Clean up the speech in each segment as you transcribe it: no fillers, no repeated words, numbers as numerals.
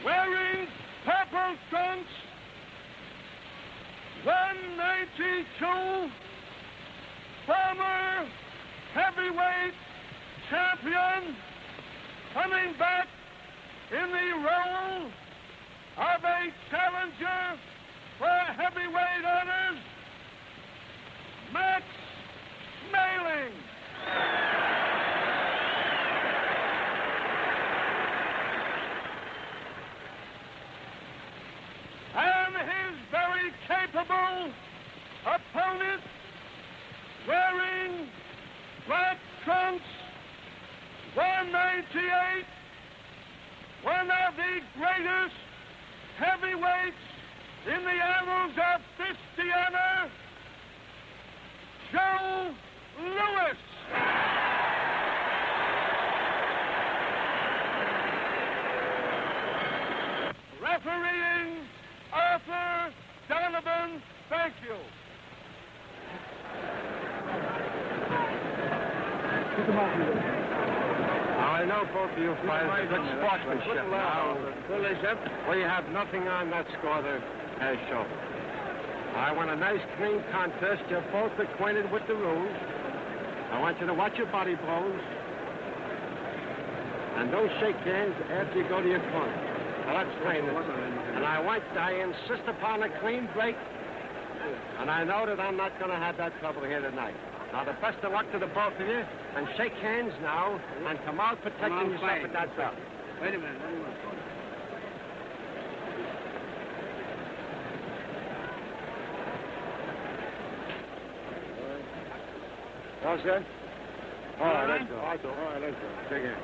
Wearing purple trunks, 192, former heavyweight champion, coming back in the role of a challenger for heavyweight honors, Max Schmeling. And his very capable opponent, wearing black trunks, 198, one of the greatest heavyweights in the annals of Fistiana, Joe Louis. Refereeing Arthur Donovan, thank you. I know both of you fighters good sportsmanship now. We have nothing on that score that has shown. I want a nice, clean contest. You're both acquainted with the rules. I want you to watch your body blows. And don't shake hands after you go to your corner. I'll explain this. And I insist upon a clean break. And I know that I'm not going to have that trouble here tonight. Now, the best of luck to the both of you. And shake hands now and come out protecting yourself at that belt. Wait a minute. All set? All right, let's go. All right, let's go. Shake hands.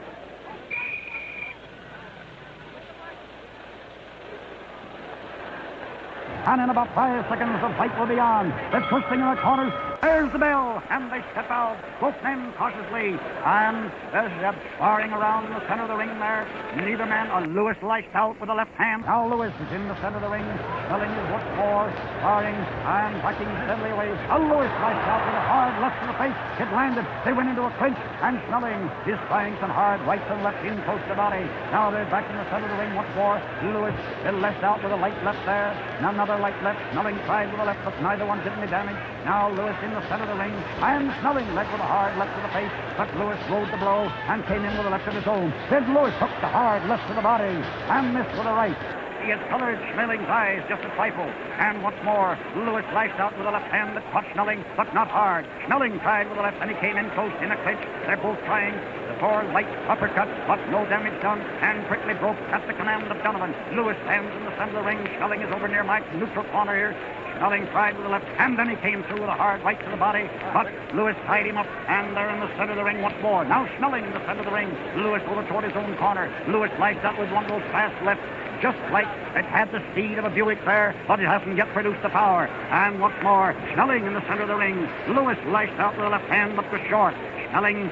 And in about 5 seconds, the fight will be on. They're twisting in the corners. There's the bell, and they step out, both men cautiously. And there's Zeb sparring around in the center of the ring there. Neither man, Lewis lashed out with the left hand. Now Lewis is in the center of the ring. Schmeling is once more sparring and backing steadily away. Lewis lashed out with a hard left to the face. It landed. They went into a clinch, and Schmeling is trying some hard rights and left in close to the body. Now they're back in the center of the ring once more. Lewis lashed out with a light left there. Now another light left. Schmeling tried with the left, but neither one did any damage. Now Lewis in the center of the ring, and Schmeling led with a hard left to the face, but Lewis rode the blow and came in with a left of his own. Then Lewis hooked the hard left to the body and missed with a right. He had colored Schmeling's eyes just a trifle, and once more, Lewis lashed out with a left hand that caught Schmeling, but not hard. Schmeling tried with the left, and he came in close in a clinch. They're both trying the 4 light uppercuts, but no damage done, and quickly broke at the command of Donovan. Lewis stands in the center of the ring. Schmeling is over near Mike's neutral corner here. Schmeling tried with the left, and then he came through with a hard right to the body, but Lewis tied him up, and they're in the center of the ring once more. Now Schmeling in the center of the ring. Lewis over toward his own corner. Lewis lashed out with one of those fast lefts, just like it had the speed of a Buick there, but it hasn't yet produced the power. And once more, Schmeling in the center of the ring. Lewis lashed out with the left hand, but was short. Schmeling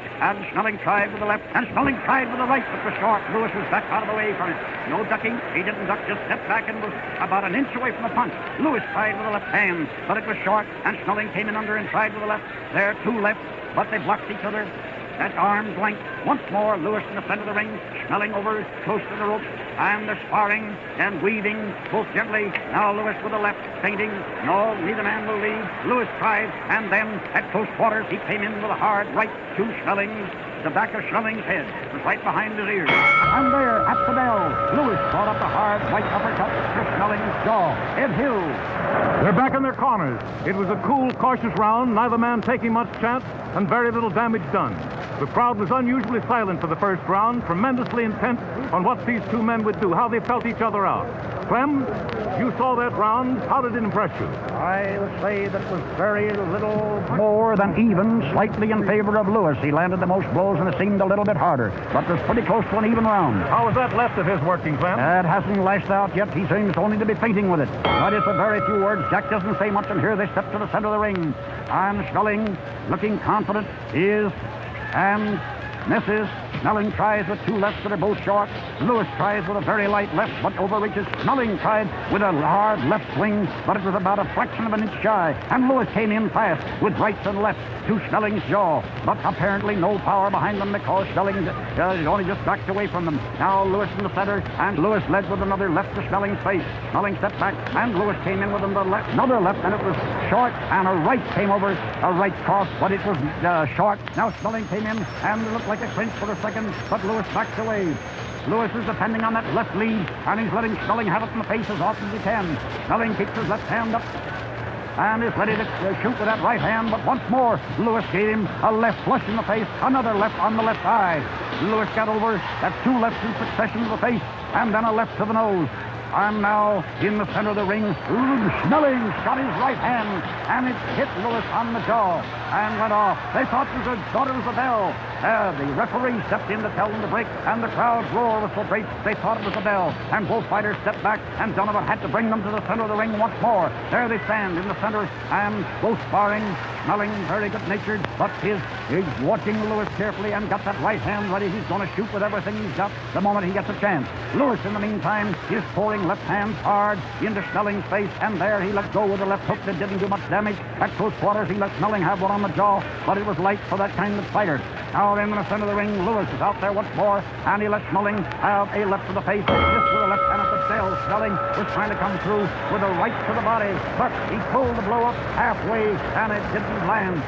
tried with the left, and Schmeling tried with the right, but was short. Lewis was back out of the way from it. No ducking. He didn't duck, just stepped back and was about an inch away from the punch. Lewis tried with the left hand, but it was short, and Schmeling came in under and tried with the left. There, 2 lefts, but they blocked each other at arm's length. Once more, Lewis in the center of the ring, Schmeling over close to the ropes, and they're sparring and weaving both gently. Now Lewis with the left, feinting. No, neither man will leave. Lewis tries, and then at close quarters, he came in with a hard right to Schmeling's. The back of Schmeling's head was right behind his ears. And there, at the bell, Lewis brought up a hard right uppercut to Schmeling's jaw. Ed Hill. They're back in their corners. It was a cool, cautious round, neither man taking much chance, and very little damage done. The crowd was unusually silent for the first round, tremendously intent on what these two men would do, how they felt each other out. Clem, you saw that round. How did it impress you? I would say that it was very little more than even, slightly in favor of Lewis. He landed the most blows and it seemed a little bit harder, but it was pretty close to an even round. How was that left of his working, Clem? It hasn't lashed out yet. He seems only to be feinting with it. But it's a very few words. Jack doesn't say much, and here they step to the center of the ring. And Schmeling, looking confident, is and misses. Schmeling tries with two lefts that are both short. Lewis tries with a very light left, but overreaches. Schmeling tried with a hard left swing, but it was about a fraction of an inch shy. And Lewis came in fast with rights and lefts to Schmeling's jaw, but apparently no power behind them because Schmeling only just backed away from them. Now Lewis in the center, and Lewis led with another left to Schmeling's face. Schmeling stepped back, and Lewis came in with another left, and it was short, and a right came over, a right cross, but it was short. Now Schmeling came in, and it looked like a clinch for a second, but Lewis backs away. Lewis is depending on that left lead, and he's letting Schmeling have it in the face as often as he can. Schmeling keeps his left hand up and is ready to shoot with that right hand, but once more, Lewis gave him a left flush in the face, another left on the left eye. Lewis got over that two lefts in succession to the face, and then a left to the nose. And now, in the center of the ring, Schmeling shot his right hand, and it hit Lewis on the jaw and went off. They thought it was a bell. The referee stepped in to tell them to break, and the crowd's roar was so great they thought it was a bell. And both fighters stepped back, and Donovan had to bring them to the center of the ring once more. There they stand in the center, and both sparring. Schmeling very good-natured, but he's watching Lewis carefully and got that right hand ready. He's going to shoot with everything he's got the moment he gets a chance. Lewis, in the meantime, is pouring left hand hard into Schmeling's face, and there he let go with the left hook that didn't do much damage. At close quarters, he let Schmeling have one on the jaw, but it was light for that kind of fighter. Now then, in the center of the ring, Lewis is out there once more, and he let Schmeling have a left to the face, this with a left hand at the bell. Schmeling was trying to come through with a right to the body, but he pulled the blow up halfway, and it didn't land.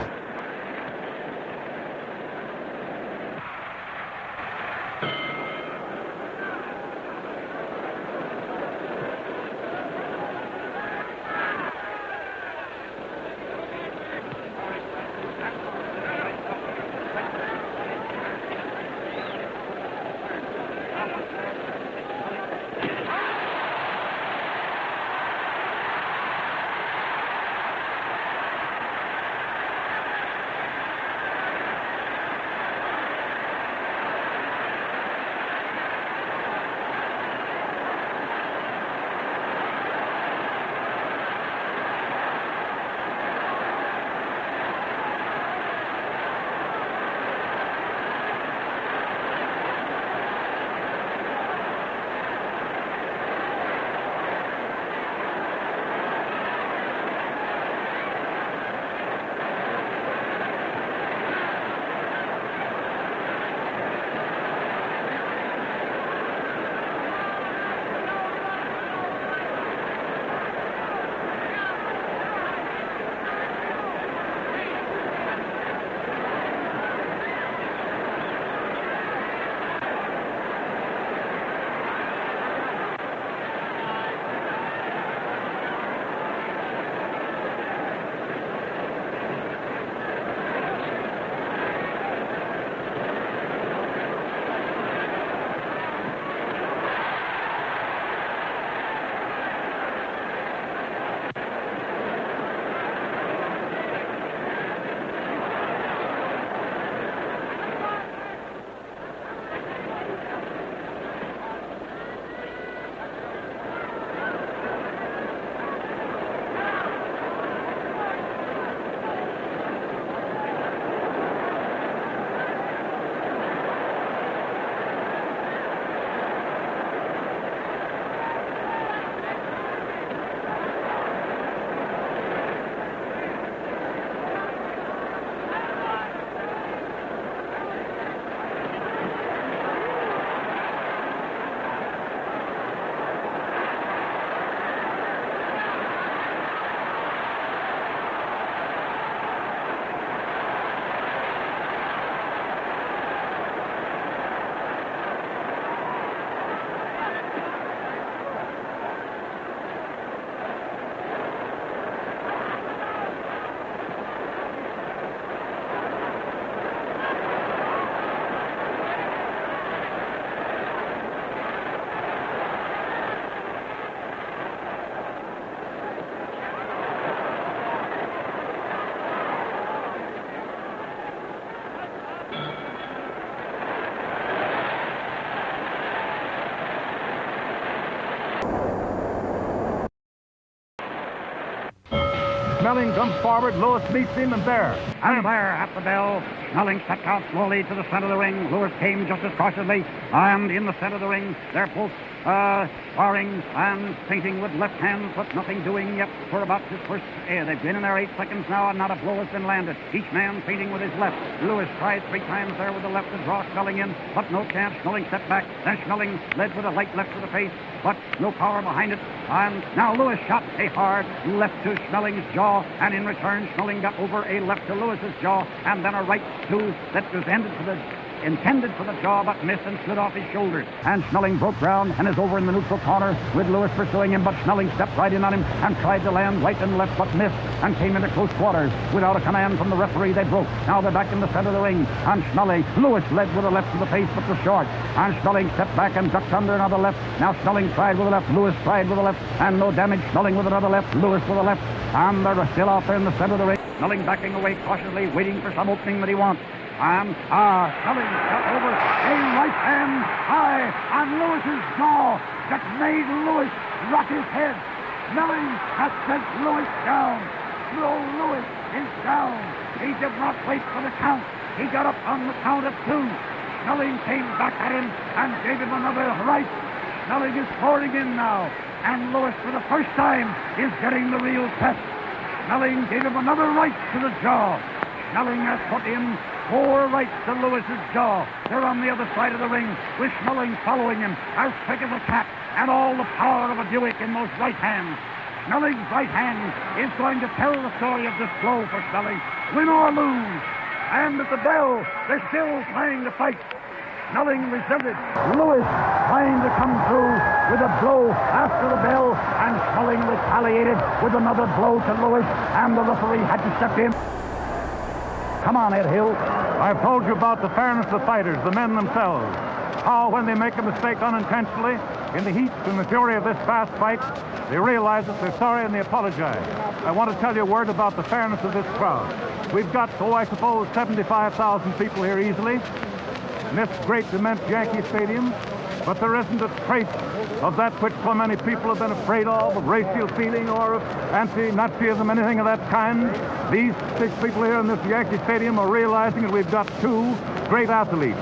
Schmeling comes forward. Lewis meets him, and there. And there, at the bell, Schmeling stepped out slowly to the center of the ring. Lewis came just as cautiously, and in the center of the ring, they're both sparring and feinting with left hands, but nothing doing yet for about this first. They've been in there 8 seconds now, and not a blow has been landed. Each man feinting with his left. Lewis tried 3 times there with the left to draw Schmeling in, but no chance. Schmeling stepped back. Then Schmeling led with a light left to the face, but no power behind it. And now Lewis shot a hard left to Schmeling's jaw, and in return, Schmeling got over a left to Lewis's jaw, and then a right to that was intended for the jaw, but missed and slid off his shoulders. And Schmeling broke ground and is over in the neutral corner with Lewis pursuing him, but Schmeling stepped right in on him and tried to land right and left, but missed and came into close quarters. Without a command from the referee, they broke. Now they're back in the center of the ring, and Lewis led with a left to the face, but was short. And Schmeling stepped back and ducked under another left. Now Schmeling tried with a left, Lewis tried with a left, and no damage. Schmeling with another left, Lewis with a left, and they're still out there in the center of the ring. Schmeling backing away cautiously, waiting for some opening that he wants. And Schmeling got over a right hand high on Lewis's jaw that made Lewis rock his head. Schmeling has sent Lewis down. No, Lewis is down. He did not wait for the count. He got up on the count of 2. Schmeling came back at him and gave him another right. Schmeling is pouring in now, and Lewis for the first time is getting the real test. Schmeling gave him another right to the jaw. Schmeling has put in 4 rights to Lewis's jaw. They're on the other side of the ring, with Schmeling following him as quick as a cat, and all the power of a Buick in those right hands. Schmeling's right hand is going to tell the story of this blow for Schmeling, win or lose. And at the bell, they're still trying to fight. Schmeling resented. Lewis trying to come through with a blow after the bell, and Schmeling retaliated with another blow to Lewis, and the referee had to step in. Come on, Ed Hill. I've told you about the fairness of the fighters, the men themselves. How, when they make a mistake unintentionally, in the heat and the fury of this fast fight, they realize that they're sorry and they apologize. I want to tell you a word about the fairness of this crowd. We've got, I suppose, 75,000 people here easily in this great immense Yankee Stadium, but there isn't a trace of that which so many people have been afraid of racial feeling or of anti-Nazism, anything of that kind. These 6 people here in this Yankee Stadium are realizing that we've got 2 great athletes.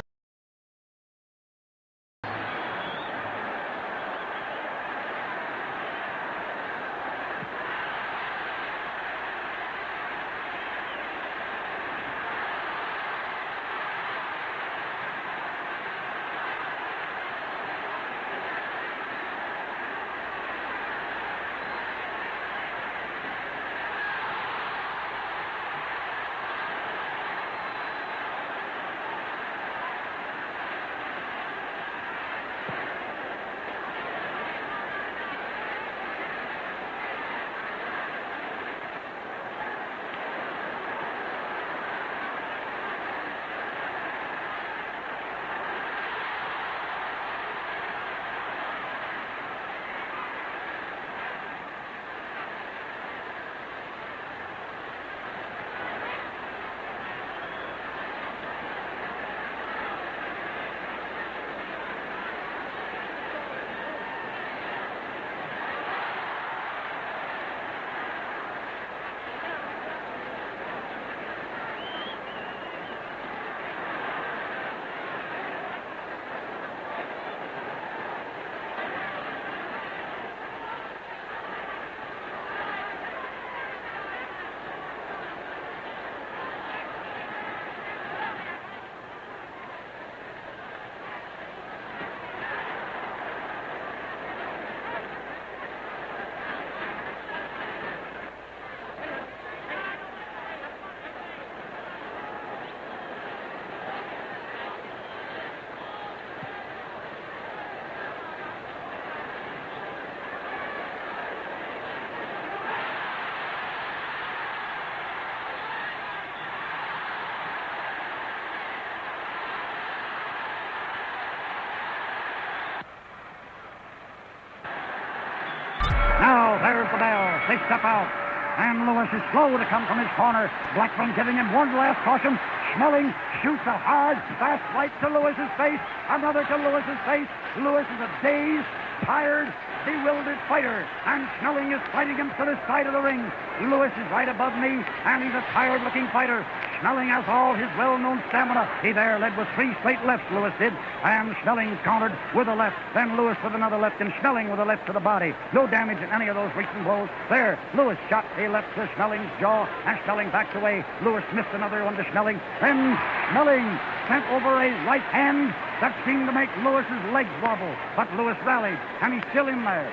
Now, there's the bell. They step out. And Lewis is slow to come from his corner. Blackman giving him one last caution. Schmeling shoots a hard, fast right to Lewis's face. Another to Lewis's face. Lewis is a dazed, tired, bewildered fighter, and Schmeling is fighting him to the side of the ring. Lewis is right above me, and he's a tired-looking fighter. Schmeling has all his well-known stamina. He there led with 3 straight lefts, Lewis did, and Schmeling countered with a left, then Lewis with another left, and Schmeling with a left to the body. No damage in any of those recent blows. There, Lewis shot a left to Schmeling's jaw, and Schmeling backed away. Lewis missed another one to Schmeling. Then Schmeling sent over a right hand that seemed to make Lewis's legs wobble, but Lewis rallied, and he's still in there.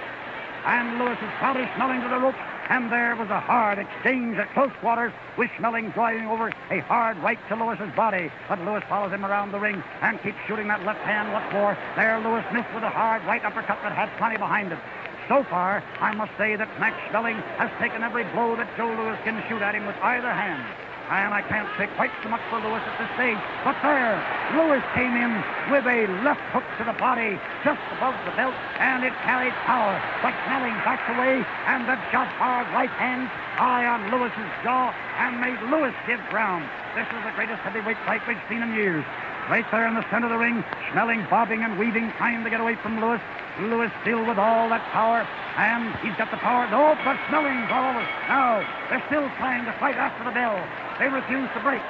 And Lewis is crowded Schmeling to the ropes, and there was a hard exchange at close quarters, with Schmeling driving over a hard right to Lewis's body. But Lewis follows him around the ring and keeps shooting that left hand once more. There, Lewis missed with a hard right uppercut that had plenty behind it. So far, I must say that Max Schmeling has taken every blow that Joe Lewis can shoot at him with either hand. And I can't say quite so much for Lewis at this stage. But there, Lewis came in with a left hook to the body just above the belt, and it carried power. But Schmeling backed away, and then shot hard right hand high on Lewis's jaw and made Lewis give ground. This is the greatest heavyweight fight we've seen in years. Right there in the center of the ring, Schmeling bobbing and weaving, trying to get away from Lewis. Lewis still with all that power, and he's got the power. No, but Schmeling's all over. Now, they're still trying to fight after the bell. They refuse to break.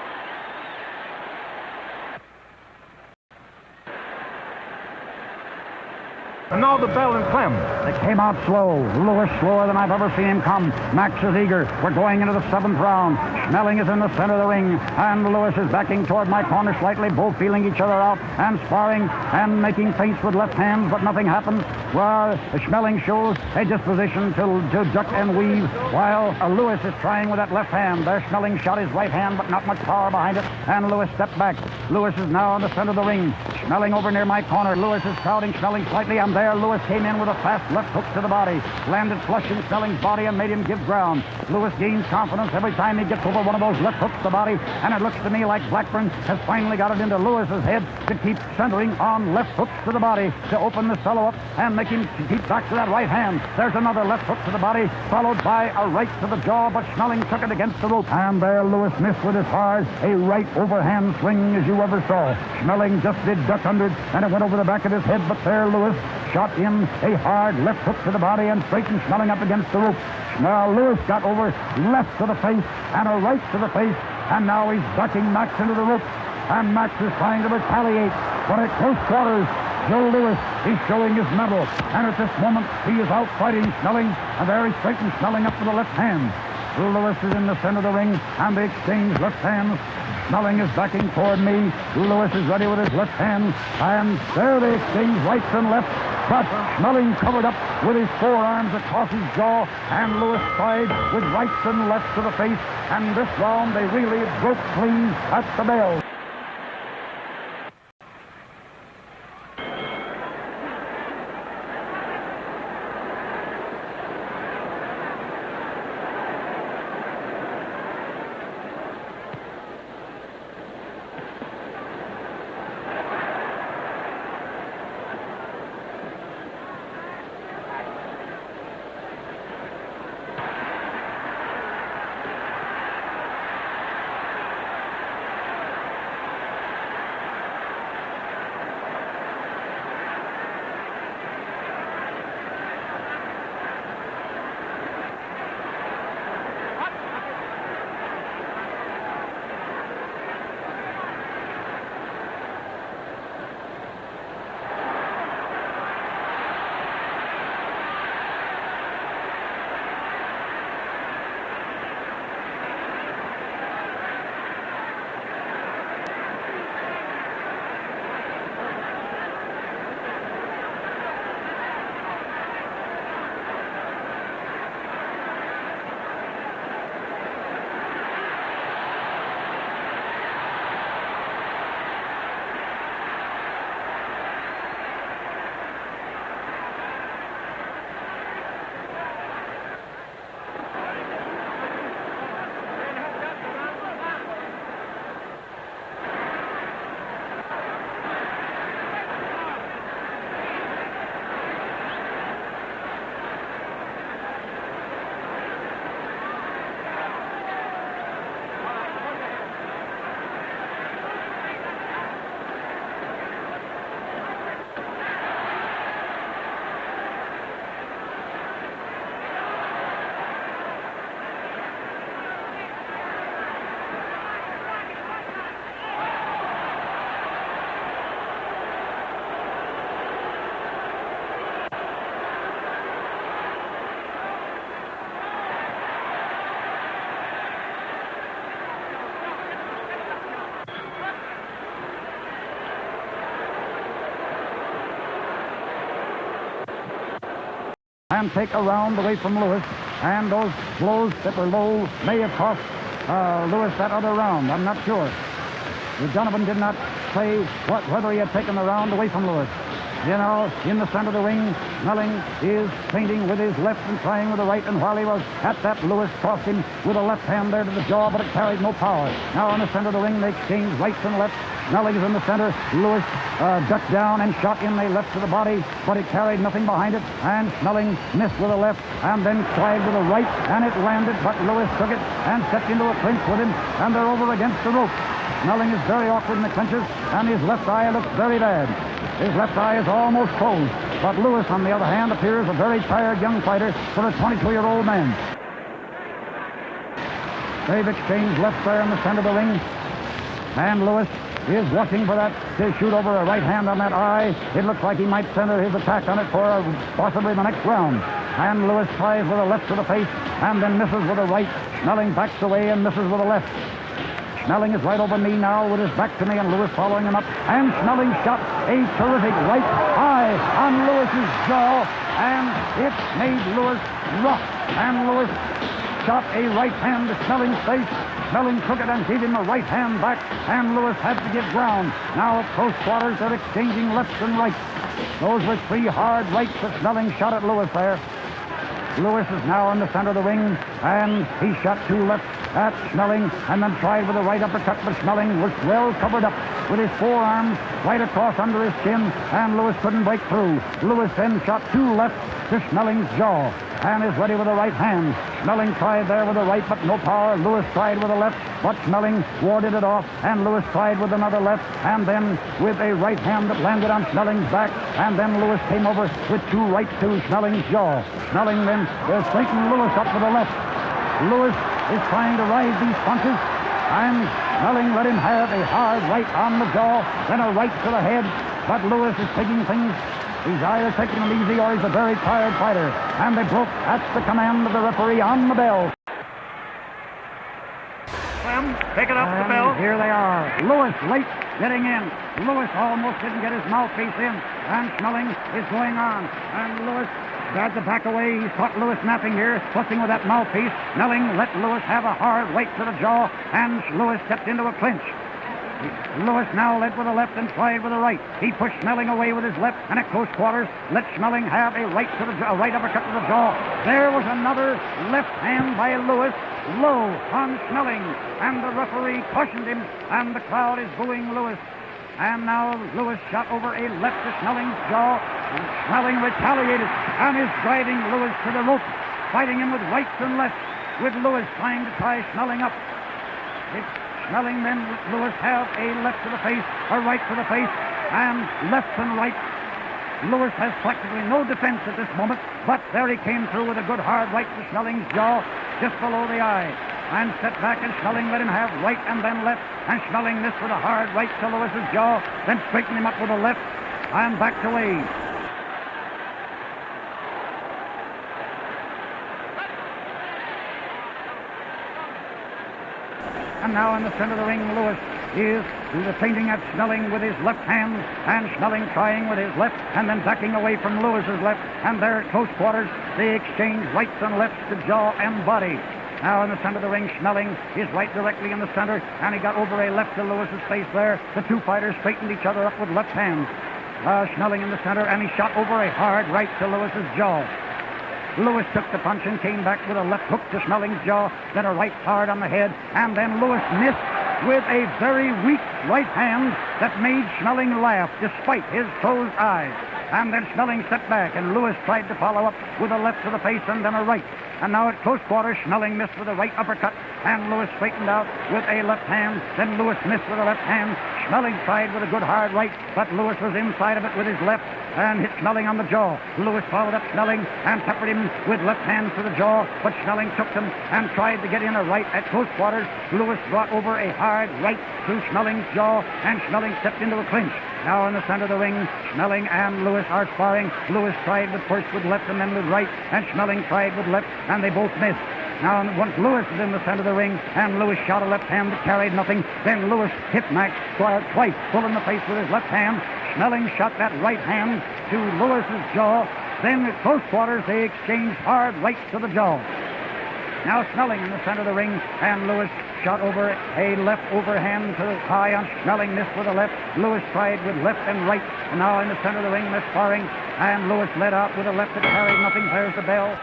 And now the bell and Clem. They came out slow. Lewis slower than I've ever seen him come. Max is eager. We're going into the 7th round. Schmeling is in the center of the ring, and Lewis is backing toward my corner slightly, both feeling each other out and sparring and making feints with left hands, but nothing happens. Well, Schmeling shows a disposition to duck and weave, while Lewis is trying with that left hand. There, Schmeling shot his right hand, but not much power behind it, and Lewis stepped back. Lewis is now in the center of the ring. Schmeling over near my corner. Lewis is crowding Schmeling slightly, and there Lewis came in with a fast left hook to the body, landed flush in Schmeling's body and made him give ground. Lewis gains confidence every time he gets over one of those left hooks to the body, and it looks to me like Blackburn has finally got it into Lewis's head to keep centering on left hooks to the body to open this fellow up and make him keep back to that right hand. There's another left hook to the body, followed by a right to the jaw, but Schmeling took it against the rope, and there Lewis missed with his hard, a right overhand swing as you ever saw. Schmeling just did duck under it, and it went over the back of his head, but there Lewis shot in a hard left hook to the body and straightened Schmeling up against the rope. Now Lewis got over left to the face and a right to the face, and now he's ducking Max into the rope, and Max is trying to retaliate, but at close quarters, Joe Lewis is showing his mettle, and at this moment he is out fighting Schmeling, and there he straightens Schmeling up with the left hand. Lewis is in the center of the ring, and they exchange left hands. Schmeling is backing toward me. Lewis is ready with his left hand, and there they exchange rights and lefts. But Schmeling covered up with his forearms across his jaw, and Lewis tried with rights and lefts to the face, and this round they really broke clean at the bell. and take a round away from Lewis. And those blows that were low may have cost Lewis that other round. I'm not sure. Donovan did not say whether he had taken the round away from Lewis. You know, in the center of the ring, Schmeling is feinting with his left and trying with the right, and while he was at that, Lewis crossed him with a left hand there to the jaw, but it carried no power. Now in the center of the ring, they exchanged rights and lefts. Schmeling is in the center. Lewis ducked down and shot in a left to the body, but it carried nothing behind it, and Schmeling missed with a left and then tried with a right, and it landed, but Lewis took it and stepped into a clinch with him, and they're over against the rope. Schmeling is very awkward in the clinches, and his left eye looks very bad. His left eye is almost closed, but Lewis, on the other hand, appears a very tired young fighter for a 22-year-old man. They've exchanged left there in the center of the ring, and Lewis is watching for that to shoot over a right hand on that eye. It looks like he might center his attack on it for possibly the next round. And Lewis tries with a left to the face and then misses with a right. Schmeling backs away and misses with a left. Schmeling is right over me now with his back to me, and Lewis following him up. And Schmeling shot a terrific right high on Lewis's jaw, and it made Lewis rough. And Lewis shot a right hand to Schmeling's face. Schmeling took it and gave him a right hand back, and Lewis had to give ground. Now at close quarters, they're exchanging lefts and rights. Those were three hard rights that Schmeling shot at Lewis there. Lewis is now in the center of the ring, and he shot two lefts at Schmeling, and then tried with a right uppercut, but Schmeling was well covered up with his forearms right across under his chin, and Lewis couldn't break through. Lewis then shot two lefts to Schmeling's jaw, and is ready with a right hand. Schmeling tried there with a right, but no power. Lewis tried with a left, but Schmeling warded it off, and Lewis tried with another left, and then with a right hand that landed on Schmeling's back, and then Lewis came over with two rights to Schmeling's jaw. Schmeling then straightened Lewis up with a left. Lewis is trying to ride these punches, and Schmeling let him have a hard right on the jaw, then a right to the head, but Lewis is taking things. He's either taking them easy or he's a very tired fighter. And they broke at the command of the referee on the bell. Clem, pick it up, and the bell. Here they are. Lewis late getting in. Lewis almost didn't get his mouthpiece in. And Schmeling is going on. And Lewis tried to back away. He's caught Lewis napping here, fussing with that mouthpiece. Schmeling let Lewis have a hard right to the jaw, and Lewis stepped into a clinch. Lewis now led with a left and tried with a right. He pushed Schmeling away with his left, and at close quarters let Schmeling have a right to the jaw, a right uppercut to the jaw. There was another left hand by Lewis, low on Schmeling, and the referee cautioned him, and the crowd is booing Lewis. And now Lewis shot over a left to Schmeling's jaw. Schmeling retaliated and is driving Lewis to the rope, fighting him with rights and lefts, with Lewis trying to tie Schmeling up. Schmeling then Lewis have a left to the face, a right to the face, and left and right. Lewis has practically no defense at this moment, but there he came through with a good hard right to Schmeling's jaw, just below the eye. And set back, and Schmeling let him have right and then left, and Schmeling missed with a hard right to Lewis's jaw, then straightened him up with a left, and backed away. And now in the center of the ring, Lewis is feinting at Schmeling with his left hand, and Schmeling trying with his left, and then backing away from Lewis's left, and there at close quarters, they exchange rights and lefts to jaw and body. Now in the center of the ring, Schmeling is right directly in the center, and he got over a left to Lewis's face there. The two fighters straightened each other up with left hands. Schmeling in the center, and he shot over a hard right to Lewis's jaw. Lewis took the punch and came back with a left hook to Schmeling's jaw, then a right hard on the head, and then Lewis missed with a very weak right hand that made Schmeling laugh despite his closed eyes. And then Schmeling stepped back, and Lewis tried to follow up with a left to the face and then a right. And now at close quarters, Schmeling missed with a right uppercut, and Lewis straightened out with a left hand. Then Lewis missed with a left hand. Schmeling tried with a good hard right, but Lewis was inside of it with his left and hit Schmeling on the jaw. Lewis followed up Schmeling and peppered him with left hand to the jaw, but Schmeling took them and tried to get in a right at close quarters. Lewis brought over a hard right to Schmeling's jaw, and Schmeling stepped into a clinch. Now in the center of the ring, Schmeling and Lewis are sparring. Lewis tried first with left and then with right, and Schmeling tried with left, and they both missed. Now, once Lewis is in the center of the ring, and Lewis shot a left hand that carried nothing, then Lewis hit Max twice, full in the face with his left hand. Schmeling shot that right hand to Lewis's jaw, Then at close quarters, they exchanged hard rights to the jaw. Now Schmeling in the center of the ring, and Lewis shot over a left overhand to high on Schmeling, missed with a left. Lewis tried with left and right, and now in the center of the ring, misfiring, and Lewis led out with a left that carried nothing. There's the bell.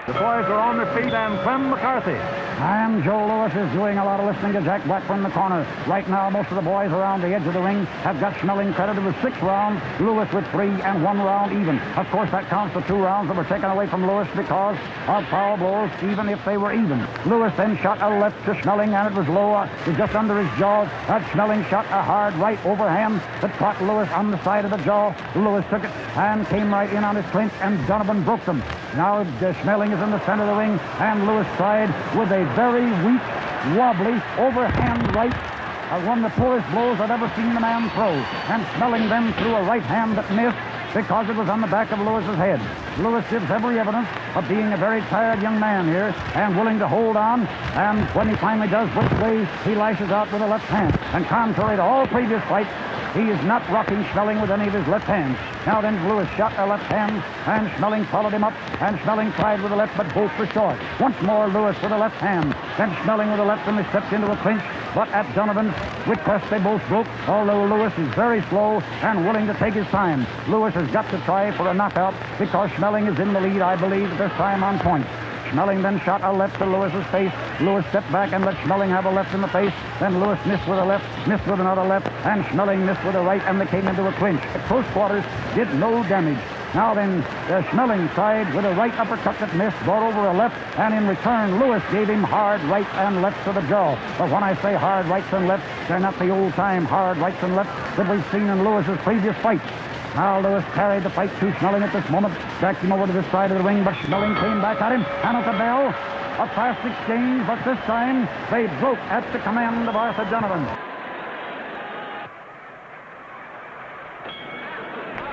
The boys are on their feet, and Clem McCarthy. And Joe Lewis is doing a lot of listening to Jack Blackburn in the corner. Right now, most of the boys around the edge of the ring have got Schmeling credited with 6 rounds, Lewis with 3, and 1 round even. Of course, that counts the 2 rounds that were taken away from Lewis because of foul blows, even if they were even. Lewis then shot a left to Schmeling, and it was low, just under his jaw. Schmeling shot a hard right overhand that caught Lewis on the side of the jaw. Lewis took it and came right in on his clinch, and Donovan broke them. Now Schmeling is in the center of the ring, and Lewis tried with a very weak, wobbly, overhand right, one of the poorest blows I've ever seen the man throw. And Schmeling then threw a right hand that missed because it was on the back of Lewis's head. Lewis gives every evidence of being a very tired young man here and willing to hold on, and when he finally does which way, he lashes out with a left hand. And contrary to all previous fights, he is not rocking Schmeling with any of his left hands. Now then, Lewis shot a left hand, and Schmeling followed him up, and Schmeling tried with the left, but both were short. Once more, Lewis with a left hand, then Schmeling with the left, and they stepped into a clinch, but at Donovan's request, they both broke, although Lewis is very slow and willing to take his time. Lewis has got to try for a knockout because Schmeling is in the lead, I believe, at this time on points. Schmeling then shot a left to Lewis's face. Lewis stepped back and let Schmeling have a left in the face. Then Lewis missed with a left, missed with another left, and Schmeling missed with a right, and they came into a clinch. At close quarters, did no damage. Now then, Schmeling tried with a right uppercut that missed, brought over a left, and in return, Lewis gave him hard right and left to the jaw. But when I say hard rights and lefts, they're not the old-time hard rights and lefts that we've seen in Lewis's previous fights. Now Lewis carried the fight to Schmeling at this moment, backed him over to the side of the ring, but Schmeling came back at him, and at the bell, a fast exchange, but this time they broke at the command of Arthur Donovan.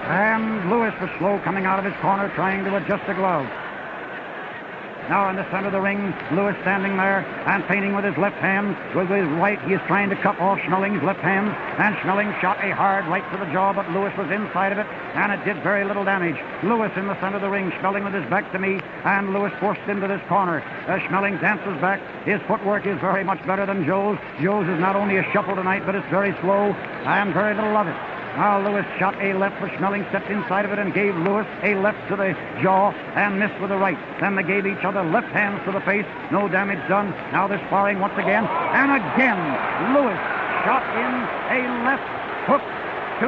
And Lewis was slow coming out of his corner, trying to adjust the glove. Now in the center of the ring, Lewis standing there and feinting with his left hand. With his right, he is trying to cut off Schmeling's left hand. And Schmeling shot a hard right to the jaw, but Lewis was inside of it, and it did very little damage. Lewis in the center of the ring, Schmeling with his back to me, and Lewis forced into this corner. Schmeling dances back. His footwork is very much better than Joe's. Joe's is not only a shuffle tonight, but it's very slow, and very little of it. Now Lewis shot a left, but Schmeling stepped inside of it and gave Lewis a left to the jaw and missed with the right. Then they gave each other left hands to the face. No damage done. Now they're sparring once again. And again, Lewis shot in a left hook to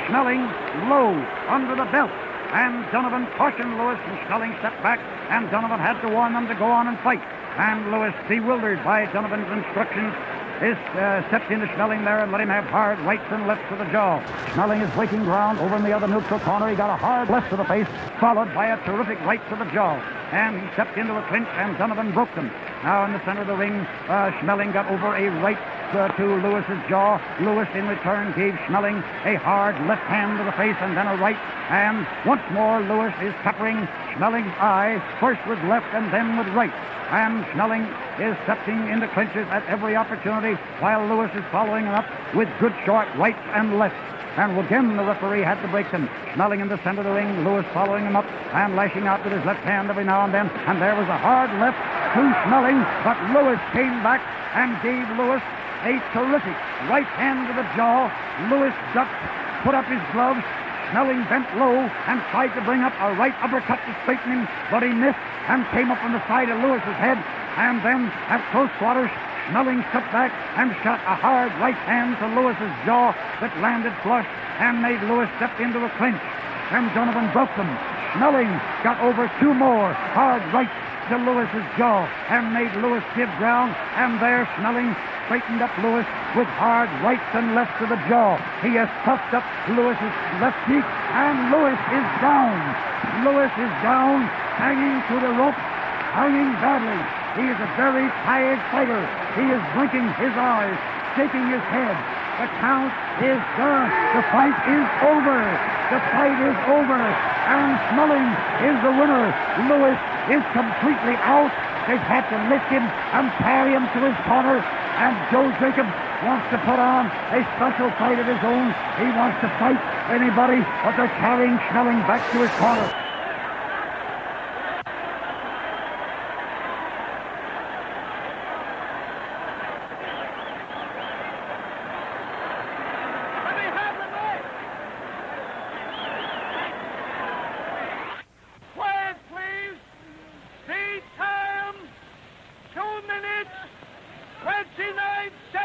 Schmeling low under the belt. And Donovan cautioned Lewis, and Schmeling stepped back, and Donovan had to warn them to go on and fight. And Lewis, bewildered by Donovan's instructions, stepped into Schmeling there and let him have hard rights and lefts to the jaw. Schmeling is breaking ground over in the other neutral corner. He got a hard left to the face, followed by a terrific right to the jaw. And he stepped into a clinch, and Donovan broke them. Now in the center of the ring, Schmeling got over a right to Lewis's jaw. Lewis in return gave Schmeling a hard left hand to the face and then a right. And once more, Lewis is peppering Schmeling's eye, first with left and then with right. And Schmeling is stepping into clinches at every opportunity, while Lewis is following him up with good short rights and lefts. And again, the referee had to break them. Schmeling in the center of the ring, Lewis following him up and lashing out with his left hand every now and then. And there was a hard left to Schmeling, but Lewis came back and gave Lewis a terrific right hand to the jaw. Lewis ducked, put up his gloves. Schmeling bent low and tried to bring up a right uppercut to straighten him, but he missed and came up on the side of Lewis's head. And then, at close quarters, Schmeling stepped back and shot a hard right hand to Lewis's jaw that landed flush and made Lewis step into a clinch. And Donovan broke them. Schmeling got over 2 more hard rights to Lewis's jaw and made Lewis give ground. And there, Schmeling straightened up Lewis with hard rights and lefts to the jaw. He has puffed up Lewis's left cheek, and Lewis is down. Lewis is down, hanging to the rope, hanging badly. He is a very tired fighter. He is blinking his eyes, shaking his head. The count is done. The fight is over. The fight is over. And Schmeling is the winner. Lewis is completely out. They have to lift him and carry him to his corner. And Joe Jacob wants to put on a special fight of his own. He wants to fight anybody, but they're carrying Schmeling back to his corner. Quiet, please. Speed time, 2 minutes, 29 seconds.